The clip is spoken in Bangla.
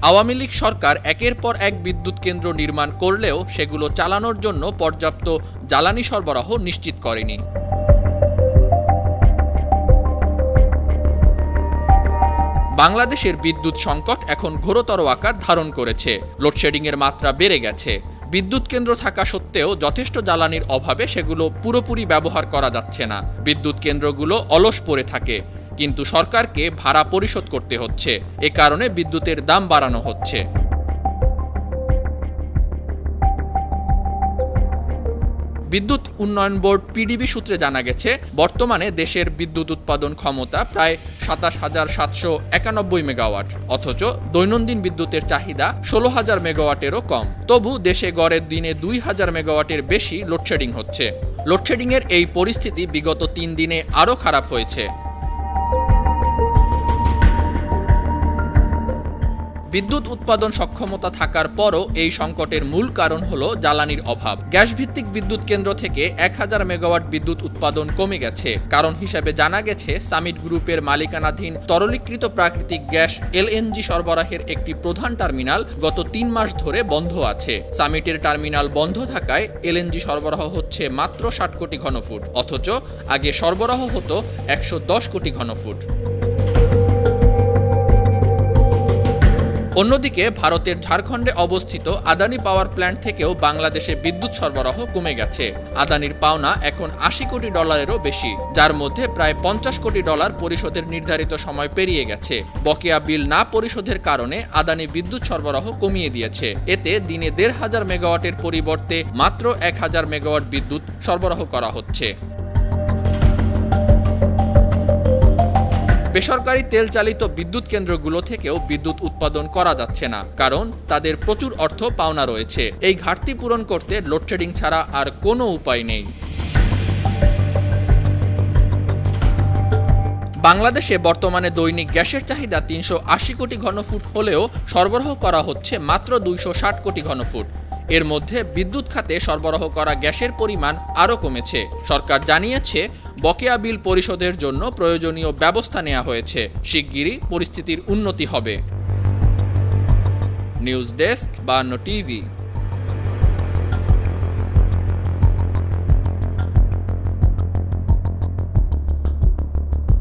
আওয়ামী লীগ সরকার একের পর এক বিদ্যুৎ কেন্দ্র নির্মাণ করলেও সেগুলো চালানোর জন্য পর্যাপ্ত জ্বালানি সরবরাহ নিশ্চিত করেনি। বাংলাদেশের বিদ্যুৎ সংকট এখন ঘোরতর আকার ধারণ করেছে। লোডশেডিংয়ের মাত্রা বেড়ে গেছে। বিদ্যুৎ কেন্দ্র থাকা সত্ত্বেও যথেষ্ট জ্বালানির অভাবে সেগুলো পুরোপুরি ব্যবহার করা যাচ্ছে না। বিদ্যুৎ কেন্দ্রগুলো অলস পড়ে থাকে, কিন্তু সরকারকে ভাড়া পরিশোধ করতে হচ্ছে। এ কারণে বিদ্যুতের দাম বাড়ানো হচ্ছে। বিদ্যুৎ উন্নয়ন বোর্ড পিডিবি সূত্রে জানা গেছে, বর্তমানে দেশের বিদ্যুৎ উৎপাদন ক্ষমতা প্রায় ২৭,৭৯১ মেগাওয়াট, অথচ দৈনন্দিন বিদ্যুতের চাহিদা ১৬,০০০ মেগাওয়াটেরও কম। তবু দেশে গড়ে দিনে ২,০০০ মেগাওয়াটের বেশি লোডশেডিং হচ্ছে। লোডশেডিংয়ের এই পরিস্থিতি বিগত ৩ দিনে আরও খারাপ হয়েছে। বিদ্যুৎ উৎপাদন সক্ষমতা থাকার পরও এই সংকটের মূল কারণ হলো জ্বালানির অভাব। গ্যাস ভিত্তিক বিদ্যুৎ কেন্দ্র থেকে ১,০০০ মেগাওয়াট বিদ্যুৎ উৎপাদন কমে গেছে। কারণ হিসেবে জানা গেছে, সামিট গ্রুপের মালিকানাধীন তরলীকৃত প্রাকৃতিক গ্যাস এলএনজি সরবরাহের একটি প্রধান টার্মিনাল গত ৩ মাস ধরে বন্ধ আছে। সামিটের টার্মিনাল বন্ধ থাকায় এলএনজি সরবরাহ হচ্ছে মাত্র ৬০ কোটি ঘনফুট, অথচ আগে সরবরাহ হতো ১১০ কোটি ঘনফুট। অন্যদিকে ভারতের ঝাড়খণ্ডে অবস্থিত আদানি পাওয়ার প্ল্যান্ট থেকেও বাংলাদেশে বিদ্যুৎ সরবরাহ কমে গেছে। আদানির পাওনা এখন ৮০ কোটি ডলারেরও বেশি, যার মধ্যে প্রায় ৫০ কোটি ডলার পরিশোধের নির্ধারিত সময় পেরিয়ে গেছে। বকেয়া বিল না পরিশোধের কারণে আদানি বিদ্যুৎ সরবরাহ কমিয়ে দিয়েছে। এতে দিনে ১৫০০ মেগাওয়াটের পরিবর্তে মাত্র ১,০০০ মেগাওয়াট বিদ্যুৎ সরবরাহ করা হচ্ছে। বেসরকারি তেল চালিত বিদ্যুৎ কেন্দ্রগুলো থেকেও বিদ্যুৎ উৎপাদন করা যাচ্ছে না, কারণ তাদের প্রচুর অর্থ পাওনা রয়েছে। এই ঘাটতি পূরণ করতে লোডশেডিং ছাড়া আর কোনো উপায় নেই। বাংলাদেশে বর্তমানে দৈনিক গ্যাসের চাহিদা ৩৮০ কোটি ঘনফুট হলেও সরবরাহ করা হচ্ছে মাত্র ২৬০ কোটি ঘনফুট। এর মধ্যে বিদ্যুৎ খাতে সরবরাহ করা গ্যাসের পরিমাণ আরও কমেছে। সরকার জানিয়েছে, বকেয়া বিল পরিশোধের জন্য প্রয়োজনীয় ব্যবস্থা নেওয়া হয়েছে। শিগগিরই পরিস্থিতির উন্নতি হবে। News desk, ৫২ TV.